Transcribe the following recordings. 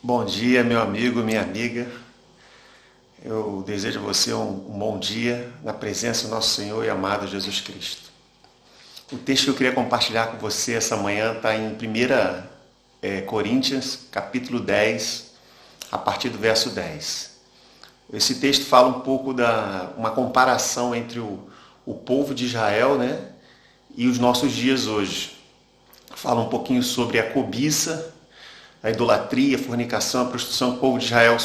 Bom dia, meu amigo, minha amiga. Eu desejo a você um bom dia na presença do nosso Senhor e amado Jesus Cristo. O texto que eu queria compartilhar com você essa manhã está em 1 Coríntios, capítulo 10, a partir do verso 10. Esse texto fala um pouco uma comparação entre o povo de Israel, né, e os nossos dias hoje. Fala um pouquinho sobre a cobiça, a idolatria, a fornicação, a prostituição que o povo de Israel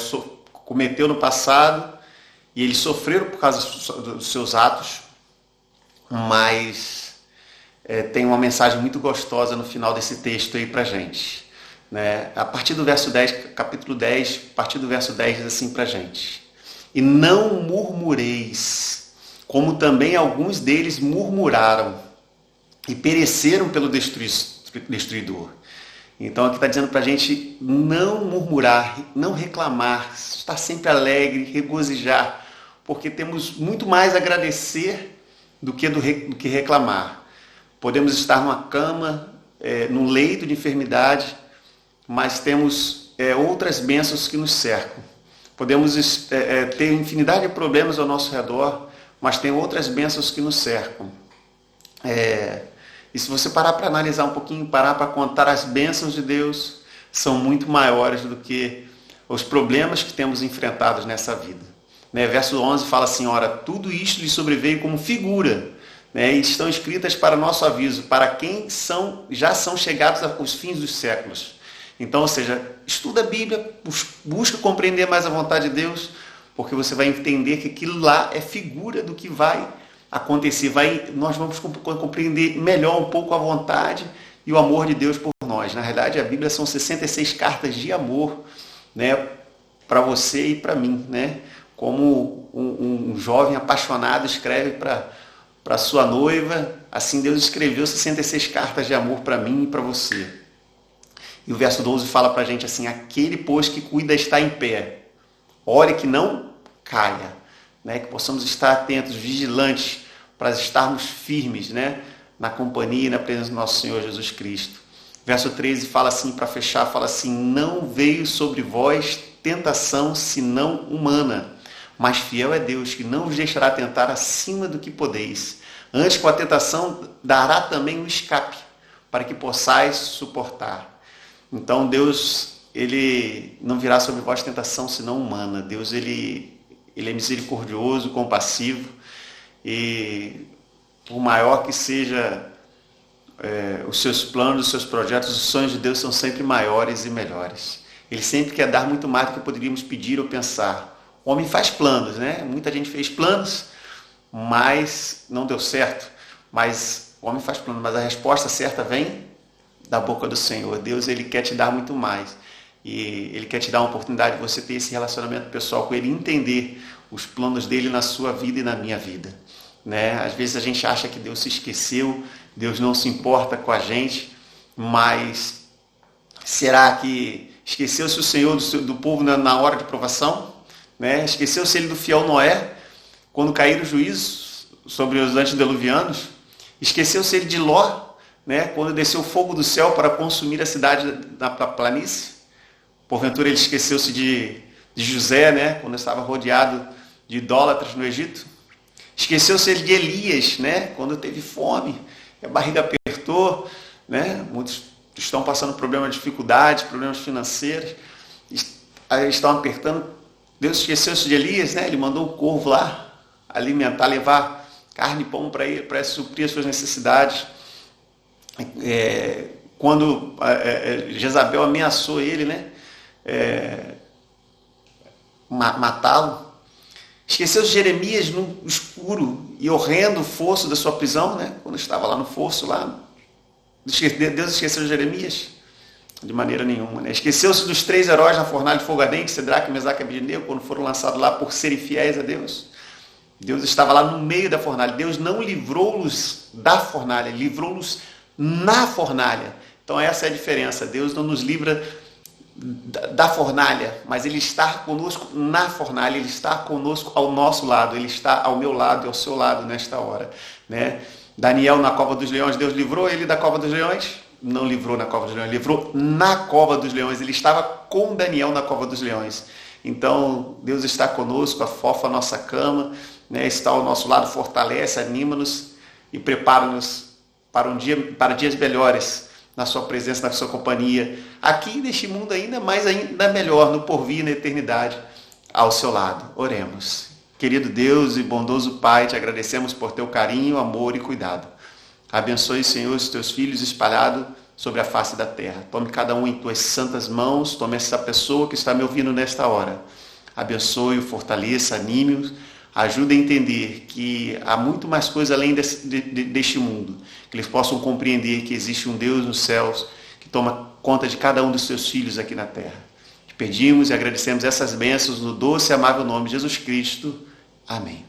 cometeu no passado e eles sofreram por causa dos seus atos, mas tem uma mensagem muito gostosa no final desse texto aí pra gente, né? A partir do verso 10, capítulo 10, a partir do verso 10 diz assim pra gente: E não murmureis, como também alguns deles murmuraram e pereceram pelo destruidor. Então aqui está dizendo para a gente não murmurar, não reclamar, estar sempre alegre, regozijar, porque temos muito mais a agradecer do que reclamar. Podemos estar numa cama, num leito de enfermidade, mas temos outras bênçãos que nos cercam. Podemos ter infinidade de problemas ao nosso redor, mas tem outras bênçãos que nos cercam. E se você parar para analisar um pouquinho, parar para contar, as bênçãos de Deus são muito maiores do que os problemas que temos enfrentados nessa vida. Né? Verso 11 fala assim: ora, tudo isto lhe sobreveio como figura, né? E estão escritas para nosso aviso, para quem já são chegados aos fins dos séculos. Então, ou seja, estuda a Bíblia, busca compreender mais a vontade de Deus, porque você vai entender que aquilo lá é figura do que vai acontecer. Nós vamos compreender melhor um pouco a vontade e o amor de Deus por nós. Na realidade, a Bíblia são 66 cartas de amor, né, para você e para mim, né? Como um jovem apaixonado escreve para sua noiva, assim Deus escreveu 66 cartas de amor para mim e para você. E o verso 12 fala para a gente assim: aquele, pois, que cuida está em pé, ore que não caia. Né, que possamos estar atentos, vigilantes, para estarmos firmes, né, na companhia e na presença do nosso Senhor Jesus Cristo. Verso 13 fala assim, para fechar, fala assim: não veio sobre vós tentação senão humana, mas fiel é Deus, que não vos deixará tentar acima do que podeis. Antes, com a tentação, dará também um escape, para que possais suportar. Então Deus, Ele não virá sobre vós tentação senão humana. Deus, Ele é misericordioso, compassivo, e por maior que seja os seus planos, os seus projetos, os sonhos de Deus são sempre maiores e melhores. Ele sempre quer dar muito mais do que poderíamos pedir ou pensar. O homem faz planos, né? Muita gente fez planos, mas não deu certo. Mas o homem faz planos, mas a resposta certa vem da boca do Senhor. Deus, Ele quer te dar muito mais. E Ele quer te dar uma oportunidade de você ter esse relacionamento pessoal com Ele, entender os planos dEle na sua vida e na minha vida. Né? Às vezes a gente acha que Deus se esqueceu, Deus não se importa com a gente, mas será que esqueceu-se o Senhor do povo na hora de provação? Né? Esqueceu-se Ele do fiel Noé, quando caíram os juízos sobre os antediluvianos? Esqueceu-se Ele de Ló, né? Quando desceu o fogo do céu para consumir a cidade da planície? Porventura Ele esqueceu-se de José, né? Quando estava rodeado de idólatras no Egito? Esqueceu-se Ele de Elias, né? Quando teve fome, a barriga apertou, né? Muitos estão passando problemas de dificuldades, problemas financeiros, estão apertando. Deus esqueceu-se de Elias, né? Ele mandou um corvo lá alimentar, levar carne e pão para ele, para suprir as suas necessidades. Quando Jezabel ameaçou ele, né? Matá-lo. Esqueceu Jeremias no escuro e horrendo fosso da sua prisão, né? Quando estava lá no fosso, lá. Deus esqueceu Jeremias? De maneira nenhuma, né? Esqueceu-se dos 3 heróis na fornalha de fogo ardente, Cedraque, Mesaque e Abednego, quando foram lançados lá por serem fiéis a Deus. Deus estava lá no meio da fornalha. Deus não livrou-los da fornalha, livrou-los na fornalha. Então essa é a diferença. Deus não nos livra da fornalha, mas Ele está conosco na fornalha, Ele está conosco ao nosso lado, Ele está ao meu lado e ao seu lado nesta hora, né? Daniel na cova dos leões, Deus livrou ele da cova dos leões? não livrou na cova dos leões, livrou na cova dos leões. Ele estava com Daniel na cova dos leões. Então, Deus está conosco, afofa a nossa cama, né? Está ao nosso lado, fortalece, anima-nos e prepara-nos para dias melhores na sua presença, na sua companhia, aqui neste mundo ainda melhor, no porvir, na eternidade, ao seu lado. Oremos. Querido Deus e bondoso Pai, te agradecemos por teu carinho, amor e cuidado. Abençoe, Senhor, os teus filhos espalhados sobre a face da terra. Tome cada um em tuas santas mãos, tome essa pessoa que está me ouvindo nesta hora. Abençoe-o, fortaleça, anime-o, ajude a entender que há muito mais coisa além deste mundo, que eles possam compreender que existe um Deus nos céus que toma conta de cada um dos seus filhos aqui na terra. Te pedimos e agradecemos essas bênçãos no doce e amável nome de Jesus Cristo. Amém.